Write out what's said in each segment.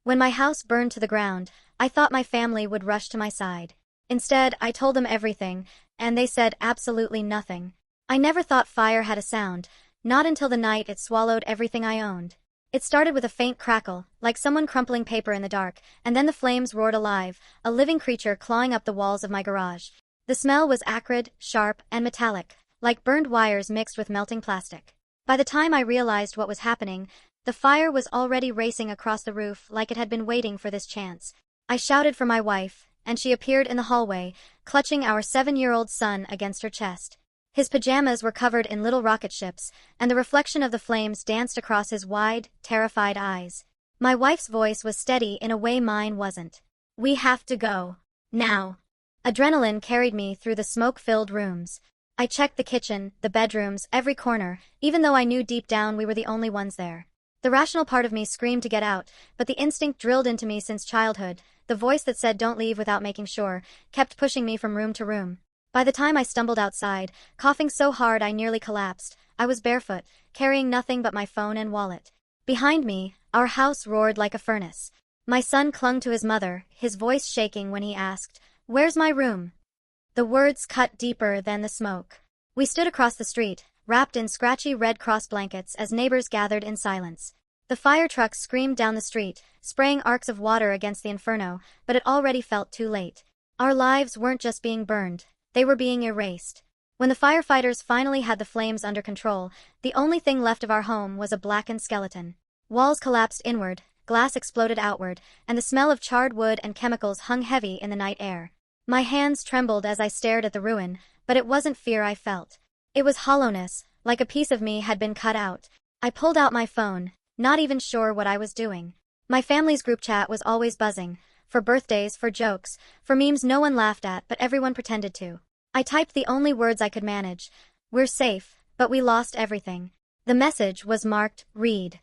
When my house burned to the ground, I thought my family would rush to my side. Instead, I told them everything, and they said absolutely nothing. I never thought fire had a sound, not until the night it swallowed everything I owned. It started with a faint crackle, like someone crumpling paper in the dark, and then the flames roared alive, a living creature clawing up the walls of my garage. The smell was acrid, sharp, and metallic, like burned wires mixed with melting plastic. By the time I realized what was happening, the fire was already racing across the roof like it had been waiting for this chance. I shouted for my wife, and she appeared in the hallway, clutching our 7-year-old son against her chest. His pajamas were covered in little rocket ships, and the reflection of the flames danced across his wide, terrified eyes. My wife's voice was steady in a way mine wasn't. "We have to go. Now." Adrenaline carried me through the smoke-filled rooms. I checked the kitchen, the bedrooms, every corner, even though I knew deep down we were the only ones there. The rational part of me screamed to get out, but the instinct drilled into me since childhood, the voice that said don't leave without making sure, kept pushing me from room to room. By the time I stumbled outside, coughing so hard I nearly collapsed, I was barefoot, carrying nothing but my phone and wallet. Behind me, our house roared like a furnace. My son clung to his mother, his voice shaking when he asked, "Where's my room?" The words cut deeper than the smoke. We stood across the street, wrapped in scratchy Red Cross blankets as neighbors gathered in silence. The fire truck screamed down the street, spraying arcs of water against the inferno, but it already felt too late. Our lives weren't just being burned. They were being erased. When the firefighters finally had the flames under control, the only thing left of our home was a blackened skeleton. Walls collapsed inward, glass exploded outward, and the smell of charred wood and chemicals hung heavy in the night air. My hands trembled as I stared at the ruin, but it wasn't fear I felt. It was hollowness, like a piece of me had been cut out. I pulled out my phone, not even sure what I was doing. My family's group chat was always buzzing. For birthdays, for jokes, for memes no one laughed at but everyone pretended to. I typed the only words I could manage. "We're safe, but we lost everything." The message was marked, "Read."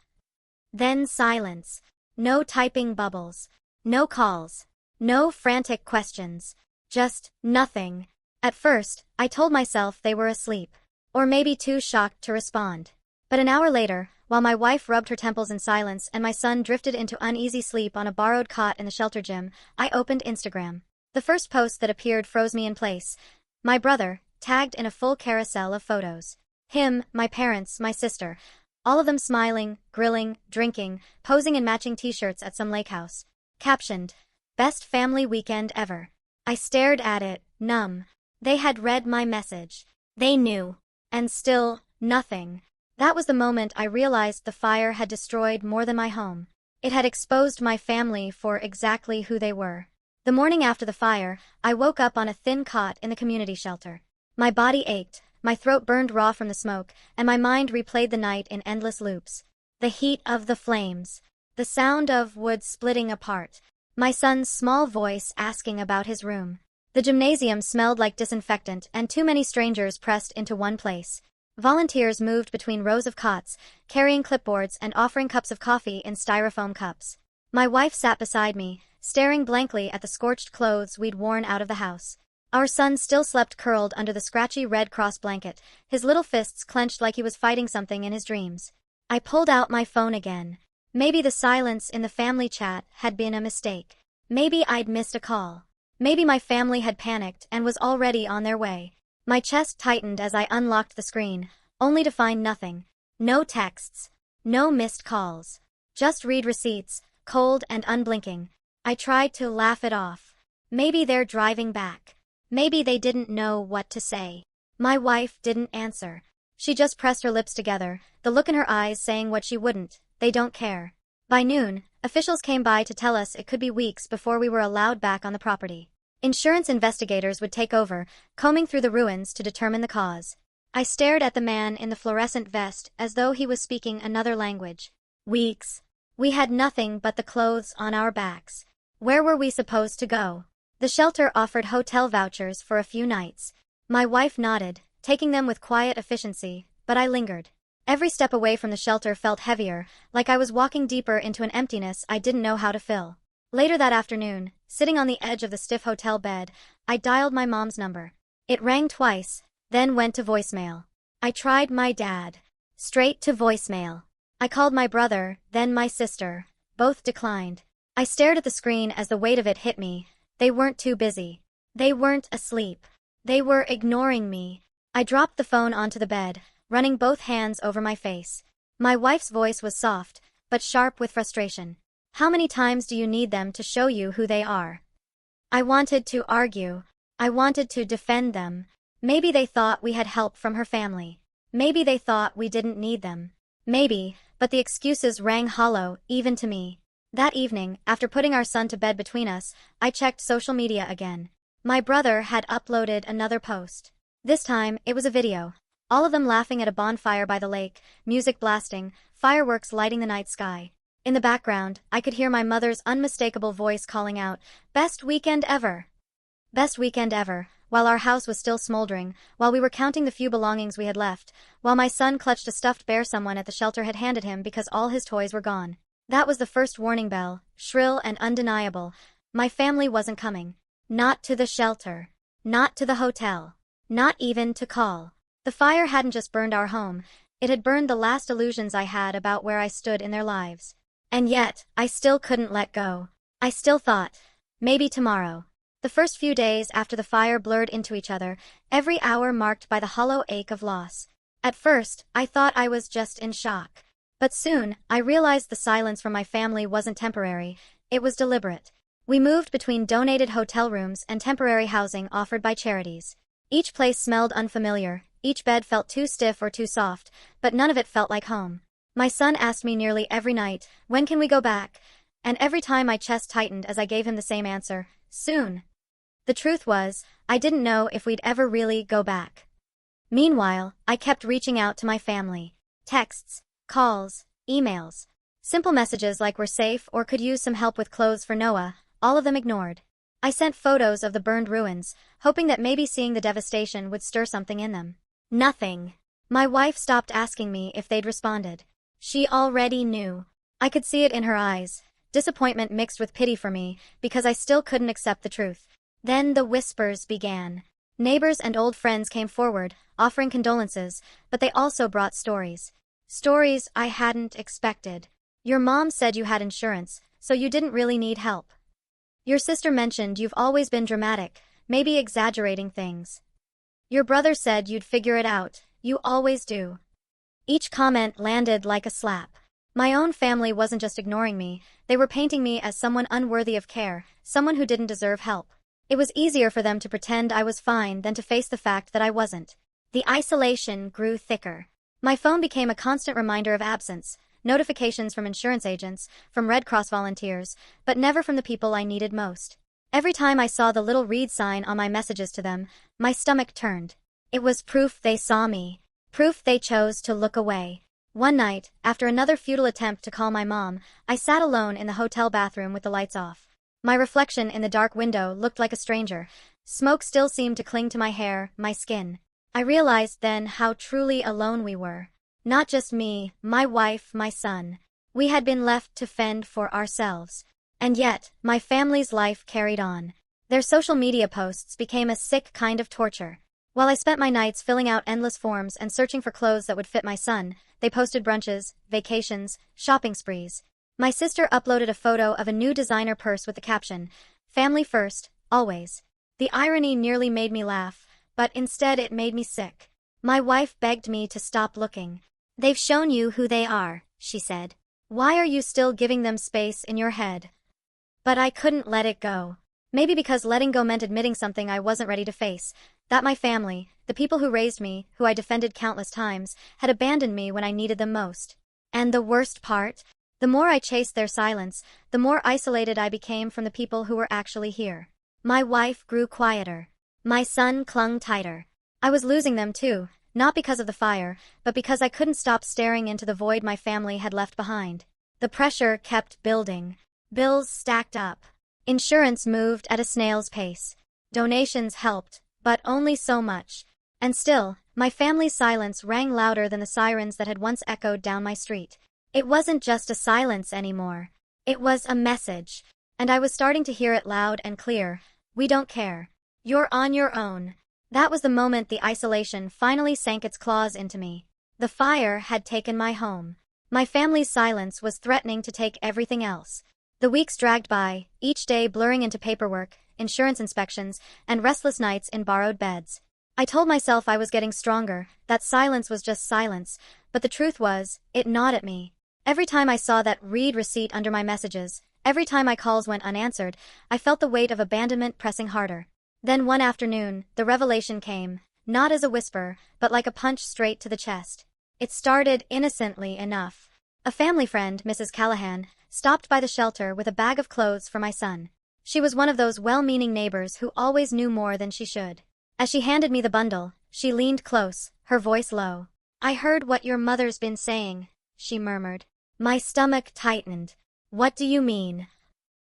Then silence. No typing bubbles. No calls. No frantic questions. Just nothing. At first, I told myself they were asleep. Or maybe too shocked to respond. But an hour later, while my wife rubbed her temples in silence and my son drifted into uneasy sleep on a borrowed cot in the shelter gym, I opened Instagram. The first post that appeared froze me in place. My brother, tagged in a full carousel of photos. Him, my parents, my sister. All of them smiling, grilling, drinking, posing in matching t-shirts at some lake house. Captioned, "Best family weekend ever." I stared at it, numb. They had read my message. They knew. And still, nothing. That was the moment I realized the fire had destroyed more than my home. It had exposed my family for exactly who they were. The morning after the fire, I woke up on a thin cot in the community shelter. My body ached, my throat burned raw from the smoke, and my mind replayed the night in endless loops. The heat of the flames. The sound of wood splitting apart. My son's small voice asking about his room. The gymnasium smelled like disinfectant and too many strangers pressed into one place. Volunteers moved between rows of cots, carrying clipboards and offering cups of coffee in styrofoam cups. My wife sat beside me, staring blankly at the scorched clothes we'd worn out of the house. Our son still slept curled under the scratchy Red Cross blanket, his little fists clenched like he was fighting something in his dreams. I pulled out my phone again. Maybe the silence in the family chat had been a mistake. Maybe I'd missed a call. Maybe my family had panicked and was already on their way. My chest tightened as I unlocked the screen, only to find nothing. No texts. No missed calls. Just read receipts, cold and unblinking. I tried to laugh it off. Maybe they're driving back. Maybe they didn't know what to say. My wife didn't answer. She just pressed her lips together, the look in her eyes saying what she wouldn't. They don't care. By noon, officials came by to tell us it could be weeks before we were allowed back on the property. Insurance investigators would take over, combing through the ruins to determine the cause. I stared at the man in the fluorescent vest as though he was speaking another language. Weeks. We had nothing but the clothes on our backs. Where were we supposed to go? The shelter offered hotel vouchers for a few nights. My wife nodded, taking them with quiet efficiency, but I lingered. Every step away from the shelter felt heavier, like I was walking deeper into an emptiness I didn't know how to fill. Later that afternoon, sitting on the edge of the stiff hotel bed, I dialed my mom's number. It rang twice, then went to voicemail. I tried my dad. Straight to voicemail. I called my brother, then my sister. Both declined. I stared at the screen as the weight of it hit me. They weren't too busy. They weren't asleep. They were ignoring me. I dropped the phone onto the bed, running both hands over my face. My wife's voice was soft, but sharp with frustration. How many times do you need them to show you who they are? I wanted to argue. I wanted to defend them. Maybe they thought we had help from her family. Maybe they thought we didn't need them. Maybe, but the excuses rang hollow, even to me. That evening, after putting our son to bed between us, I checked social media again. My brother had uploaded another post. This time, it was a video. All of them laughing at a bonfire by the lake, music blasting, fireworks lighting the night sky. In the background, I could hear my mother's unmistakable voice calling out, "Best weekend ever!" Best weekend ever, while our house was still smoldering, while we were counting the few belongings we had left, while my son clutched a stuffed bear someone at the shelter had handed him because all his toys were gone. That was the first warning bell, shrill and undeniable. My family wasn't coming. Not to the shelter. Not to the hotel. Not even to call. The fire hadn't just burned our home, it had burned the last illusions I had about where I stood in their lives. And yet, I still couldn't let go. I still thought, maybe tomorrow. The first few days after the fire blurred into each other, every hour marked by the hollow ache of loss. At first, I thought I was just in shock. But soon, I realized the silence from my family wasn't temporary, it was deliberate. We moved between donated hotel rooms and temporary housing offered by charities. Each place smelled unfamiliar, each bed felt too stiff or too soft, but none of it felt like home. My son asked me nearly every night, "When can we go back?" And every time my chest tightened as I gave him the same answer, "Soon." The truth was, I didn't know if we'd ever really go back. Meanwhile, I kept reaching out to my family. Texts, calls, emails. Simple messages like "we're safe" or "could use some help with clothes for Noah," all of them ignored. I sent photos of the burned ruins, hoping that maybe seeing the devastation would stir something in them. Nothing. My wife stopped asking me if they'd responded. She already knew. I could see it in her eyes, disappointment mixed with pity for me, because I still couldn't accept the truth. Then the whispers began. Neighbors and old friends came forward, offering condolences, but they also brought stories. Stories I hadn't expected. "Your mom said you had insurance, so you didn't really need help. Your sister mentioned you've always been dramatic, maybe exaggerating things. Your brother said you'd figure it out, you always do." Each comment landed like a slap. My own family wasn't just ignoring me, they were painting me as someone unworthy of care, someone who didn't deserve help. It was easier for them to pretend I was fine than to face the fact that I wasn't. The isolation grew thicker. My phone became a constant reminder of absence, notifications from insurance agents, from Red Cross volunteers, but never from the people I needed most. Every time I saw the little read sign on my messages to them, my stomach turned. It was proof they saw me. Proof they chose to look away. One night, after another futile attempt to call my mom, I sat alone in the hotel bathroom with the lights off. My reflection in the dark window looked like a stranger. Smoke still seemed to cling to my hair, my skin. I realized then how truly alone we were. Not just me, my wife, my son. We had been left to fend for ourselves. And yet, my family's life carried on. Their social media posts became a sick kind of torture. While I spent my nights filling out endless forms and searching for clothes that would fit my son, they posted brunches, vacations, shopping sprees. My sister uploaded a photo of a new designer purse with the caption, "Family first, always." The irony nearly made me laugh, but instead it made me sick. My wife begged me to stop looking. "They've shown you who they are," she said. "Why are you still giving them space in your head?" But I couldn't let it go. Maybe because letting go meant admitting something I wasn't ready to face, that my family, the people who raised me, who I defended countless times, had abandoned me when I needed them most. And the worst part? The more I chased their silence, the more isolated I became from the people who were actually here. My wife grew quieter. My son clung tighter. I was losing them too, not because of the fire, but because I couldn't stop staring into the void my family had left behind. The pressure kept building. Bills stacked up. Insurance moved at a snail's pace. Donations helped, but only so much. And still, my family's silence rang louder than the sirens that had once echoed down my street. It wasn't just a silence anymore. It was a message. And I was starting to hear it loud and clear. "We don't care. You're on your own." That was the moment the isolation finally sank its claws into me. The fire had taken my home. My family's silence was threatening to take everything else. The weeks dragged by, each day blurring into paperwork, insurance inspections, and restless nights in borrowed beds. I told myself I was getting stronger, that silence was just silence, but the truth was, it gnawed at me. Every time I saw that read receipt under my messages, every time my calls went unanswered, I felt the weight of abandonment pressing harder. Then one afternoon, the revelation came, not as a whisper, but like a punch straight to the chest. It started innocently enough. A family friend, Mrs. Callahan, stopped by the shelter with a bag of clothes for my son. She was one of those well-meaning neighbors who always knew more than she should. As she handed me the bundle, she leaned close, her voice low. "I heard what your mother's been saying," she murmured. My stomach tightened. "What do you mean?"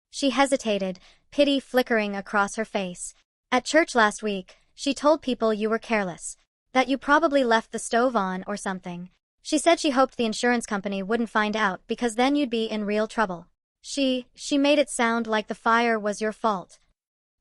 She hesitated, pity flickering across her face. "At church last week, she told people you were careless. That you probably left the stove on or something. She said she hoped the insurance company wouldn't find out because then you'd be in real trouble. She made it sound like the fire was your fault."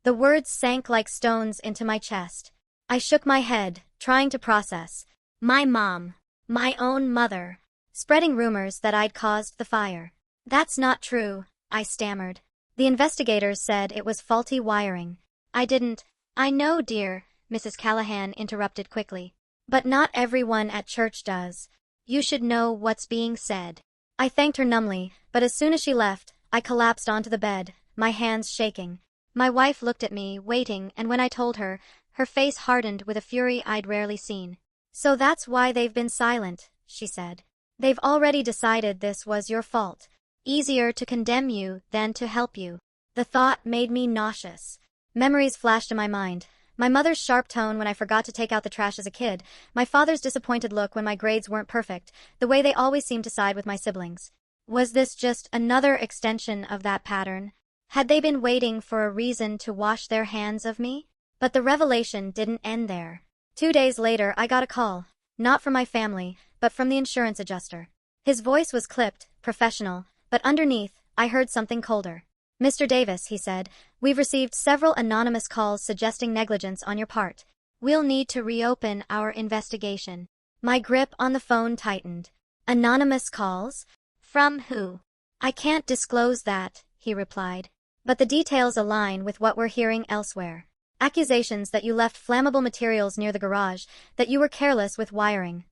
The words sank like stones into my chest. I shook my head, trying to process. My mom. My own mother. Spreading rumors that I'd caused the fire. "That's not true," I stammered. "The investigators said it was faulty wiring." "I didn't." "I know, dear," Mrs. Callahan interrupted quickly. "But not everyone at church does. You should know what's being said." I thanked her numbly, but as soon as she left, I collapsed onto the bed, my hands shaking. My wife looked at me, waiting, and when I told her, her face hardened with a fury I'd rarely seen. "So that's why they've been silent," she said. "They've already decided this was your fault. Easier to condemn you than to help you." The thought made me nauseous. Memories flashed in my mind. My mother's sharp tone when I forgot to take out the trash as a kid, my father's disappointed look when my grades weren't perfect, the way they always seemed to side with my siblings. Was this just another extension of that pattern? Had they been waiting for a reason to wash their hands of me? But the revelation didn't end there. 2 days later, I got a call. Not from my family, but from the insurance adjuster. His voice was clipped, professional, but underneath, I heard something colder. "Mr. Davis," he said, "we've received several anonymous calls suggesting negligence on your part. We'll need to reopen our investigation." My grip on the phone tightened. "Anonymous calls? From who?" "I can't disclose that," he replied. "But the details align with what we're hearing elsewhere. Accusations that you left flammable materials near the garage, that you were careless with wiring."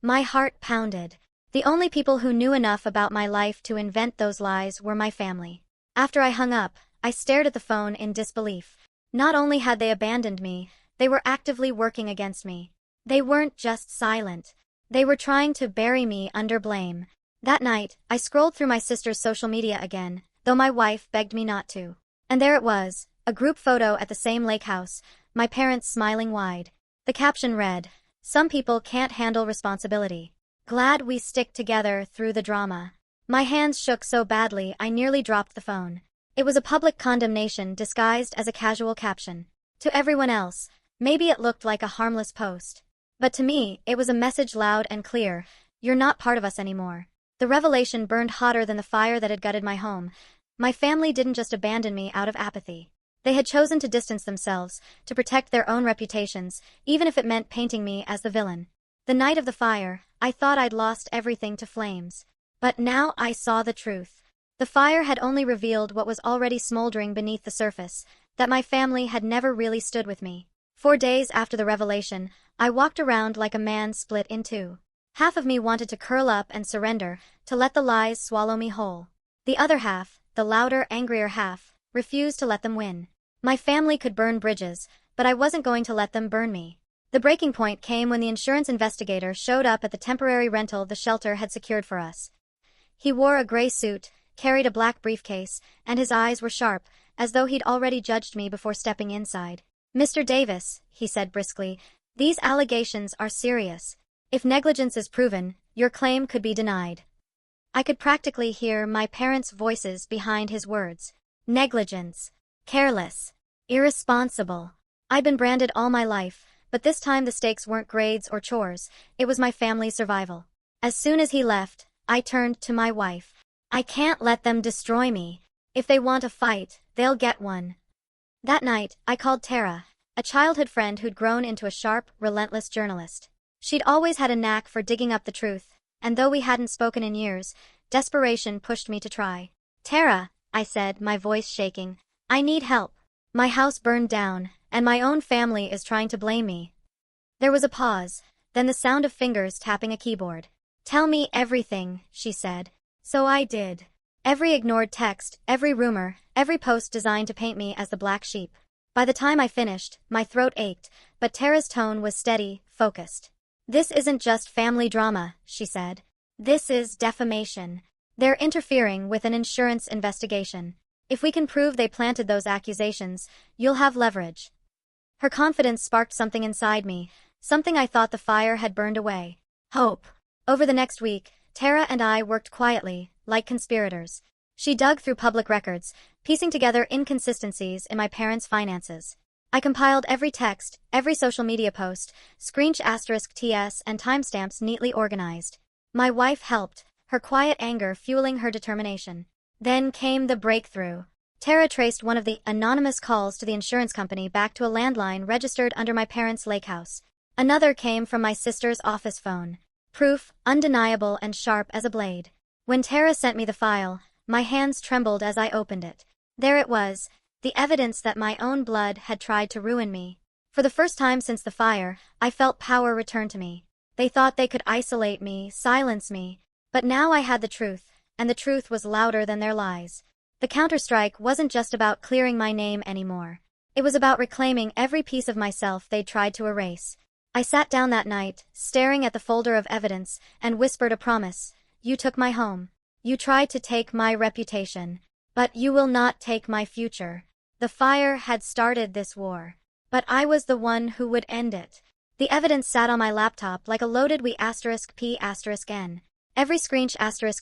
My heart pounded. The only people who knew enough about my life to invent those lies were my family. After I hung up, I stared at the phone in disbelief. Not only had they abandoned me, they were actively working against me. They weren't just silent. They were trying to bury me under blame. That night, I scrolled through my sister's social media again, though my wife begged me not to. And there it was, a group photo at the same lake house, my parents smiling wide. The caption read, "Some people can't handle responsibility. Glad we stick together through the drama." My hands shook so badly I nearly dropped the phone. It was a public condemnation disguised as a casual caption. To everyone else, maybe it looked like a harmless post. But to me, it was a message loud and clear: you're not part of us anymore. The revelation burned hotter than the fire that had gutted my home. My family didn't just abandon me out of apathy. They had chosen to distance themselves, to protect their own reputations, even if it meant painting me as the villain. The night of the fire, I thought I'd lost everything to flames. But now I saw the truth. The fire had only revealed what was already smoldering beneath the surface, that my family had never really stood with me. 4 days after the revelation, I walked around like a man split in two. Half of me wanted to curl up and surrender, to let the lies swallow me whole. The other half, the louder, angrier half, refused to let them win. My family could burn bridges, but I wasn't going to let them burn me. The breaking point came when the insurance investigator showed up at the temporary rental the shelter had secured for us. He wore a gray suit, carried a black briefcase, and his eyes were sharp, as though he'd already judged me before stepping inside. "Mr. Davis," he said briskly, "these allegations are serious. If negligence is proven, your claim could be denied." I could practically hear my parents' voices behind his words. Negligence. Careless. Irresponsible. I'd been branded all my life, but this time the stakes weren't grades or chores, it was my family's survival. As soon as he left, I turned to my wife. "I can't let them destroy me. If they want a fight, they'll get one." That night, I called Tara, a childhood friend who'd grown into a sharp, relentless journalist. She'd always had a knack for digging up the truth, and though we hadn't spoken in years, desperation pushed me to try. "Tara," I said, my voice shaking. I need help. My house burned down, and my own family is trying to blame me. There was a pause, then the sound of fingers tapping a keyboard. Tell me everything, she said. So I did. Every ignored text, every rumor, every post designed to paint me as the black sheep. By the time I finished, my throat ached, but Tara's tone was steady, focused. This isn't just family drama, she said. This is defamation. They're interfering with an insurance investigation. If we can prove they planted those accusations, you'll have leverage. Her confidence sparked something inside me, something I thought the fire had burned away. Hope. Over the next week, Tara and I worked quietly, like conspirators. She dug through public records, piecing together inconsistencies in my parents' finances. I compiled every text, every social media post, *TS and timestamps neatly organized. My wife helped, her quiet anger fueling her determination. Then came the breakthrough. Tara traced one of the anonymous calls to the insurance company back to a landline registered under my parents' lake house. Another came from my sister's office phone. Proof, undeniable and sharp as a blade. When Tara sent me the file, my hands trembled as I opened it. There it was, the evidence that my own blood had tried to ruin me. For the first time since the fire, I felt power return to me. They thought they could isolate me, silence me. But now I had the truth, and the truth was louder than their lies. The counterstrike wasn't just about clearing my name anymore. It was about reclaiming every piece of myself they'd tried to erase. I sat down that night, staring at the folder of evidence, and whispered a promise. You took my home. You tried to take my reputation. But you will not take my future. The fire had started this war. But I was the one who would end it. The evidence sat on my laptop like a loaded *P***N. Every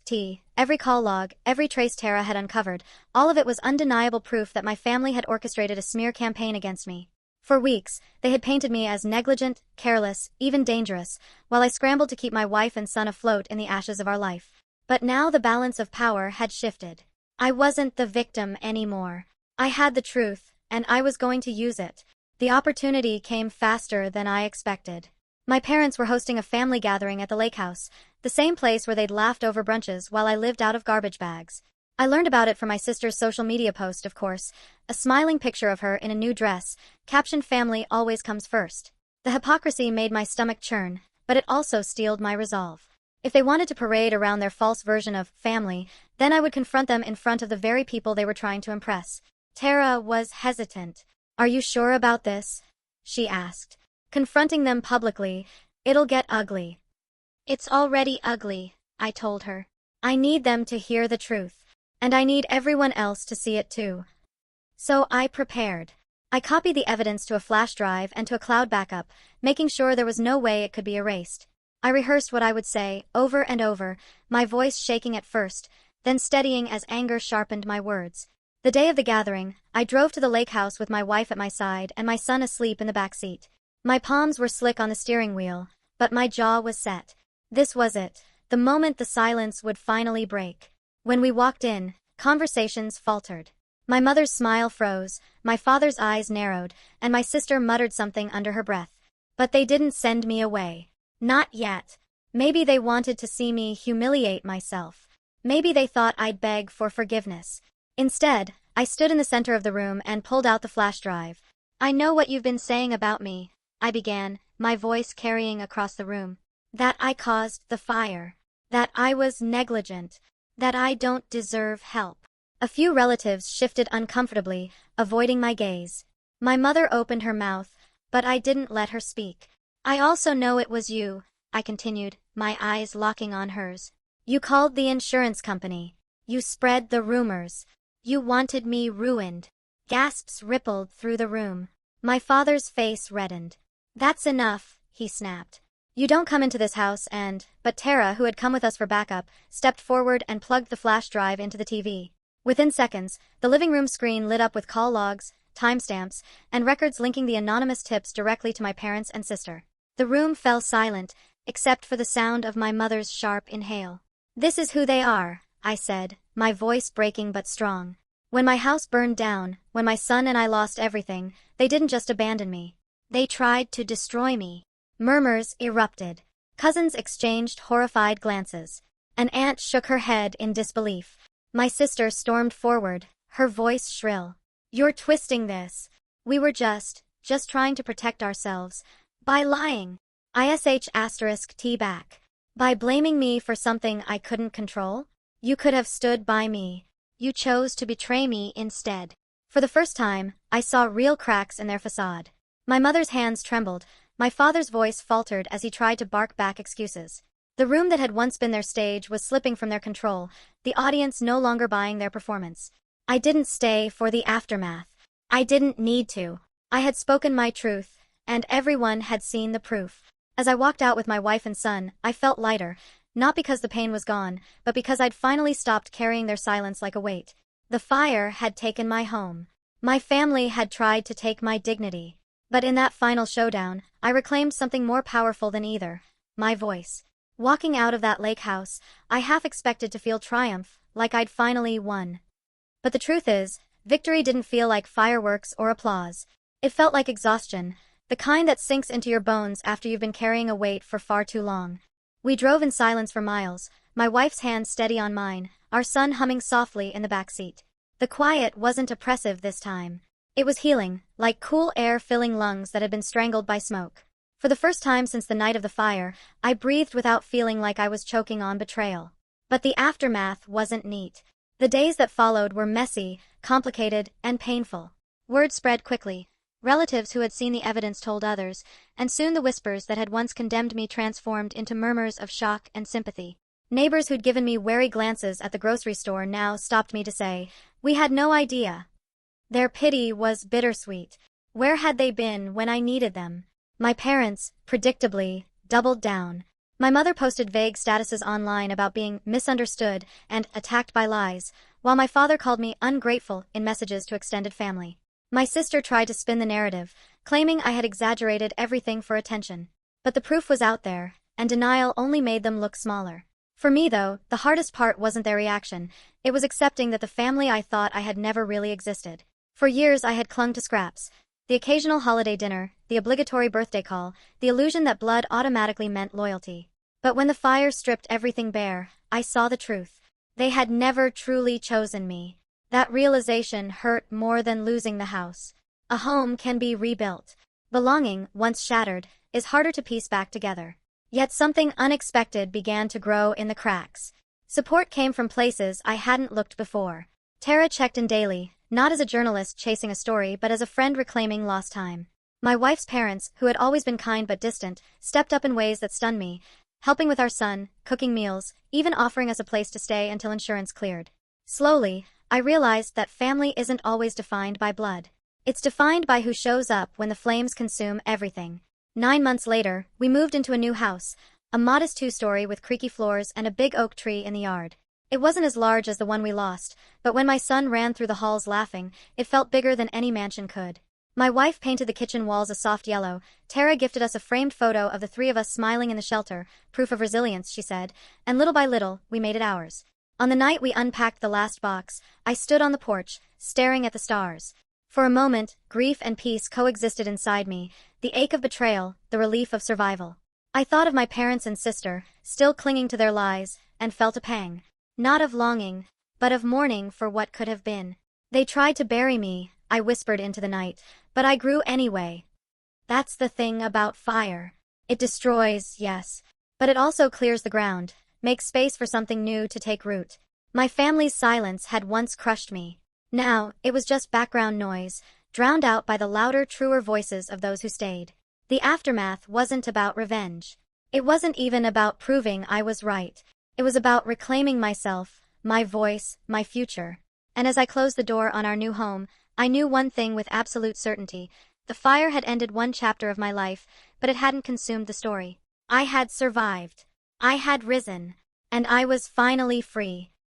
*T, every call log, every trace Tara had uncovered, all of it was undeniable proof that my family had orchestrated a smear campaign against me. For weeks, they had painted me as negligent, careless, even dangerous, while I scrambled to keep my wife and son afloat in the ashes of our life. But now the balance of power had shifted. I wasn't the victim anymore. I had the truth, and I was going to use it. The opportunity came faster than I expected. My parents were hosting a family gathering at the lake house, the same place where they'd laughed over brunches while I lived out of garbage bags. I learned about it from my sister's social media post, of course, a smiling picture of her in a new dress, captioned "Family always comes first." The hypocrisy made my stomach churn, but it also steeled my resolve. If they wanted to parade around their false version of family, then I would confront them in front of the very people they were trying to impress. Tara was hesitant. Are you sure about this? She asked. Confronting them publicly, it'll get ugly. It's already ugly, I told her. I need them to hear the truth. And I need everyone else to see it too. So I prepared. I copied the evidence to a flash drive and to a cloud backup, making sure there was no way it could be erased. I rehearsed what I would say, over and over, my voice shaking at first, then steadying as anger sharpened my words. The day of the gathering, I drove to the lake house with my wife at my side and my son asleep in the back seat. My palms were slick on the steering wheel, but my jaw was set. This was it, the moment the silence would finally break. When we walked in, conversations faltered. My mother's smile froze, my father's eyes narrowed, and my sister muttered something under her breath. But they didn't send me away. Not yet. Maybe they wanted to see me humiliate myself. Maybe they thought I'd beg for forgiveness. Instead, I stood in the center of the room and pulled out the flash drive. I know what you've been saying about me, I began, my voice carrying across the room. That I caused the fire. That I was negligent. That I don't deserve help. A few relatives shifted uncomfortably, avoiding my gaze. My mother opened her mouth, but I didn't let her speak. I also know it was you, I continued, my eyes locking on hers. You called the insurance company. You spread the rumors. You wanted me ruined. Gasps rippled through the room. My father's face reddened. That's enough, he snapped. You don't come into this house but Tara, who had come with us for backup, stepped forward and plugged the flash drive into the TV. Within seconds, the living room screen lit up with call logs, timestamps, and records linking the anonymous tips directly to my parents and sister. The room fell silent, except for the sound of my mother's sharp inhale. This is who they are, I said, my voice breaking but strong. When my house burned down, when my son and I lost everything, they didn't just abandon me. They tried to destroy me. Murmurs erupted. Cousins exchanged horrified glances. An aunt shook her head in disbelief. My sister stormed forward, her voice shrill. You're twisting this. We were just trying to protect ourselves. By lying. ISH*T back. By blaming me for something I couldn't control? You could have stood by me. You chose to betray me instead. For the first time, I saw real cracks in their facade. My mother's hands trembled, my father's voice faltered as he tried to bark back excuses. The room that had once been their stage was slipping from their control, the audience no longer buying their performance. I didn't stay for the aftermath. I didn't need to. I had spoken my truth, and everyone had seen the proof. As I walked out with my wife and son, I felt lighter, not because the pain was gone, but because I'd finally stopped carrying their silence like a weight. The fire had taken my home. My family had tried to take my dignity. But in that final showdown, I reclaimed something more powerful than either: my voice. Walking out of that lake house, I half expected to feel triumph, like I'd finally won. But the truth is, victory didn't feel like fireworks or applause. It felt like exhaustion, the kind that sinks into your bones after you've been carrying a weight for far too long. We drove in silence for miles, my wife's hand steady on mine, our son humming softly in the back seat. The quiet wasn't oppressive this time. It was healing, like cool air filling lungs that had been strangled by smoke. For the first time since the night of the fire, I breathed without feeling like I was choking on betrayal. But the aftermath wasn't neat. The days that followed were messy, complicated, and painful. Word spread quickly. Relatives who had seen the evidence told others, and soon the whispers that had once condemned me transformed into murmurs of shock and sympathy. Neighbors who'd given me wary glances at the grocery store now stopped me to say, "We had no idea." Their pity was bittersweet. Where had they been when I needed them? My parents, predictably, doubled down. My mother posted vague statuses online about being misunderstood and attacked by lies, while my father called me ungrateful in messages to extended family. My sister tried to spin the narrative, claiming I had exaggerated everything for attention. But the proof was out there, and denial only made them look smaller. For me, though, the hardest part wasn't their reaction. It was accepting that the family I thought I had never really existed. For years I had clung to scraps. The occasional holiday dinner, the obligatory birthday call, the illusion that blood automatically meant loyalty. But when the fire stripped everything bare, I saw the truth. They had never truly chosen me. That realization hurt more than losing the house. A home can be rebuilt. Belonging, once shattered, is harder to piece back together. Yet something unexpected began to grow in the cracks. Support came from places I hadn't looked before. Tara checked in daily, not as a journalist chasing a story but as a friend reclaiming lost time. My wife's parents, who had always been kind but distant, stepped up in ways that stunned me, helping with our son, cooking meals, even offering us a place to stay until insurance cleared. Slowly, I realized that family isn't always defined by blood. It's defined by who shows up when the flames consume everything. 9 months later, we moved into a new house, a modest 2-story with creaky floors and a big oak tree in the yard. It wasn't as large as the one we lost, but when my son ran through the halls laughing, it felt bigger than any mansion could. My wife painted the kitchen walls a soft yellow. Tara gifted us a framed photo of the 3 of us smiling in the shelter, proof of resilience, she said, and little by little, we made it ours. On the night we unpacked the last box, I stood on the porch, staring at the stars. For a moment, grief and peace coexisted inside me, the ache of betrayal, the relief of survival. I thought of my parents and sister, still clinging to their lies, and felt a pang. Not of longing, but of mourning for what could have been. They tried to bury me, I whispered into the night, but I grew anyway. That's the thing about fire. It destroys, yes, but it also clears the ground, makes space for something new to take root. My family's silence had once crushed me. Now, it was just background noise, drowned out by the louder, truer voices of those who stayed. The aftermath wasn't about revenge. It wasn't even about proving I was right. It was about reclaiming myself, my voice, my future. And as I closed the door on our new home, I knew one thing with absolute certainty. The fire had ended one chapter of my life, but it hadn't consumed the story. I had survived. I had risen. And I was finally free.